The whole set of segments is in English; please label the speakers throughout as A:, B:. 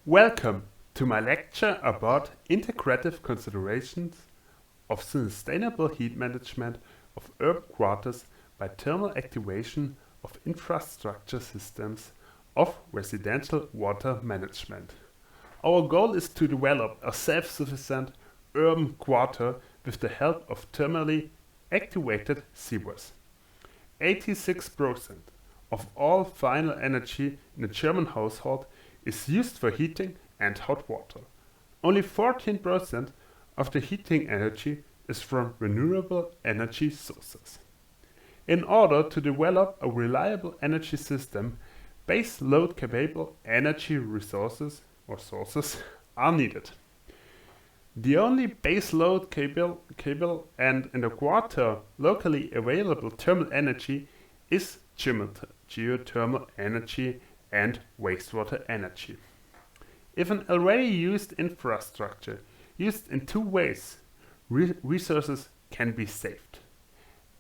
A: Welcome to my lecture about integrative considerations of sustainable heat management of urban quarters by thermal activation of infrastructure systems of residential water management. Our goal is to develop a self-sufficient urban quarter with the help of thermally activated sewers. 86% of all final energy in a German household is used for heating and hot water. Only 14% of the heating energy is from renewable energy sources. In order to develop a reliable energy system, base load capable energy resources or sources are needed. The only base load capable and in the quarter locally available thermal energy is geothermal energy and wastewater energy. If an already used infrastructure used in two ways, resources can be saved.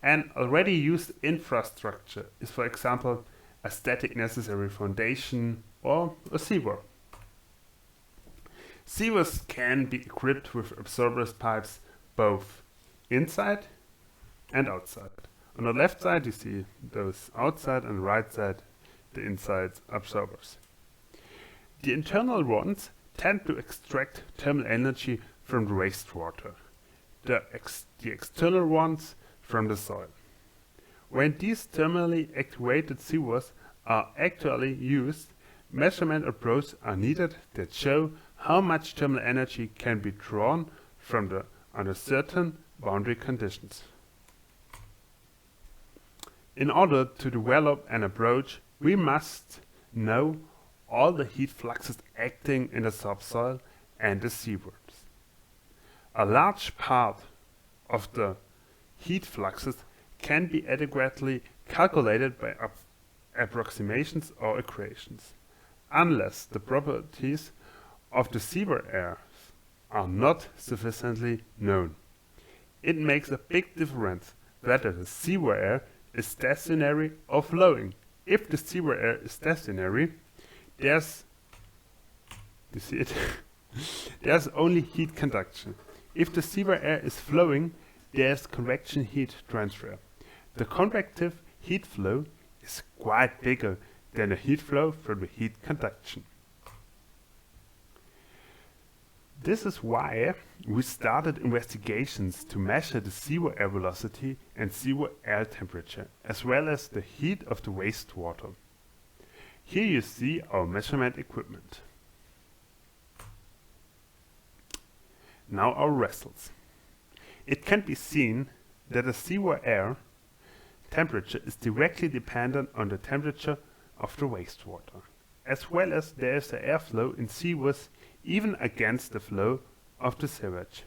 A: An already used infrastructure is, for example, a static necessary foundation or a sewer. Sewers can be equipped with absorbers pipes both inside and outside. On the left side you see those outside, and the right side the inside absorbers. The internal ones tend to extract thermal energy from the wastewater, the external ones from the soil. When these thermally activated sewers are actually used, measurement approaches are needed that show how much thermal energy can be drawn from under certain boundary conditions. In order to develop an approach, we must know all the heat fluxes acting in the subsoil and the sewers. A large part of the heat fluxes can be adequately calculated by approximations or equations, unless the properties of the sewer air are not sufficiently known. It makes a big difference whether the sewer air is stationary or flowing. If the sewer air is stationary, there's only heat conduction. If the sewer air is flowing, there's convection heat transfer. The convective heat flow is quite bigger than the heat flow from the heat conduction. This is why we started investigations to measure the sewer air velocity and sewer air temperature, as well as the heat of the wastewater. Here you see our measurement equipment. Now our results. It can be seen that the sewer air temperature is directly dependent on the temperature of the wastewater, as well as there is the airflow in sewers even against the flow of the sewage.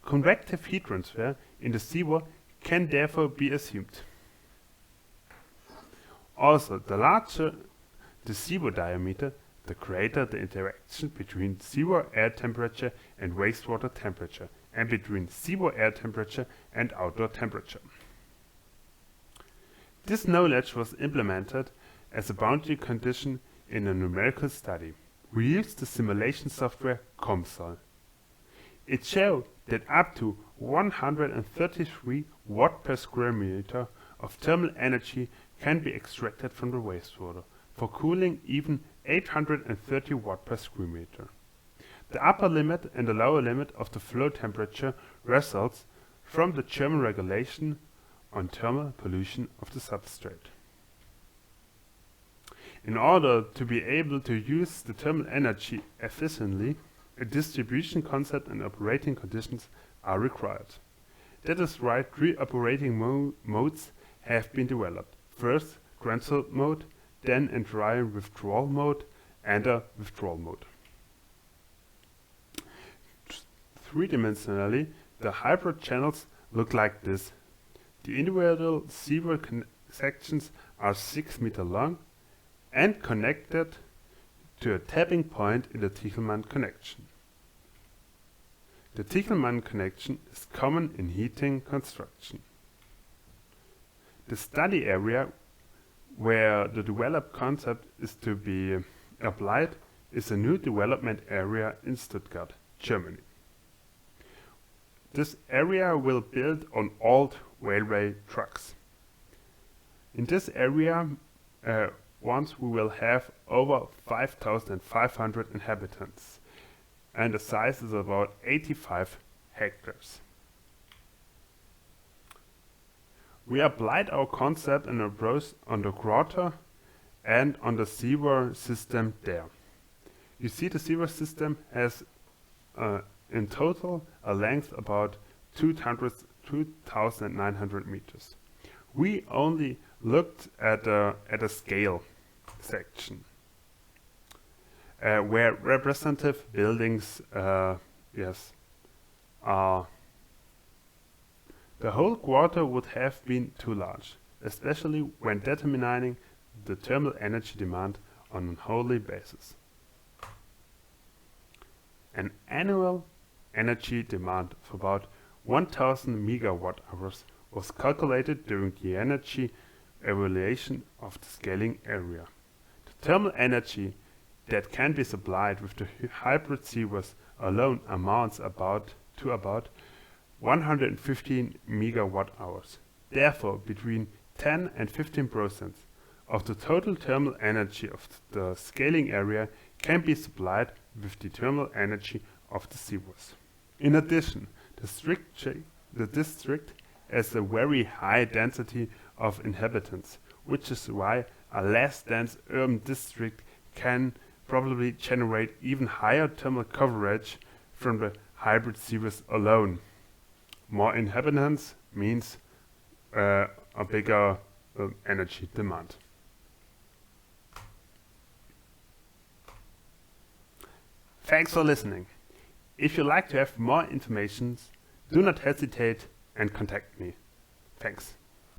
A: Convective heat transfer in the sewer can therefore be assumed. Also, the larger the sewer diameter, the greater the interaction between sewer air temperature and wastewater temperature, and between sewer air temperature and outdoor temperature. This knowledge was implemented as a boundary condition in a numerical study. We used the simulation software COMSOL. It showed that up to 133 watt per square meter of thermal energy can be extracted from the wastewater, for cooling even 830 watt per square meter. The upper limit and the lower limit of the flow temperature results from the German regulation on thermal pollution of the substrate. In order to be able to use the thermal energy efficiently, a distribution concept and operating conditions are required. That is why three operating modes have been developed. First, transfer mode, then a dry withdrawal mode, and a withdrawal mode. Three-dimensionally, the hybrid channels look like this. The individual sewer sections are 6 meters long and connected to a tapping point in the Tichelmann connection. The Tichelmann connection is common in heating construction. The study area where the developed concept is to be applied is a new development area in Stuttgart, Germany. This area will build on old railway tracks. In this area, once we will have over 5,500 inhabitants, and the size is about 85 hectares. We applied our concept and approach on the quarter and on the sewer system there. You see, the sewer system has in total a length about 2,900 meters. We only looked at a scale section where representative buildings are. The whole quarter would have been too large, especially when determining the thermal energy demand on an hourly basis. An annual energy demand of about 1,000 megawatt hours was calculated during the energy evaluation of the scaling area. The thermal energy that can be supplied with the hybrid sewers alone amounts to about 115 megawatt hours. Therefore, between 10 and 15% of the total thermal energy of the scaling area can be supplied with the thermal energy of the sewers. In addition, the district has a very high density of inhabitants, which is why a less dense urban district can probably generate even higher thermal coverage from the hybrid sewers alone. More inhabitants means a bigger energy demand. Thanks for listening. If you'd like to have more information, do not hesitate and contact me. Thanks.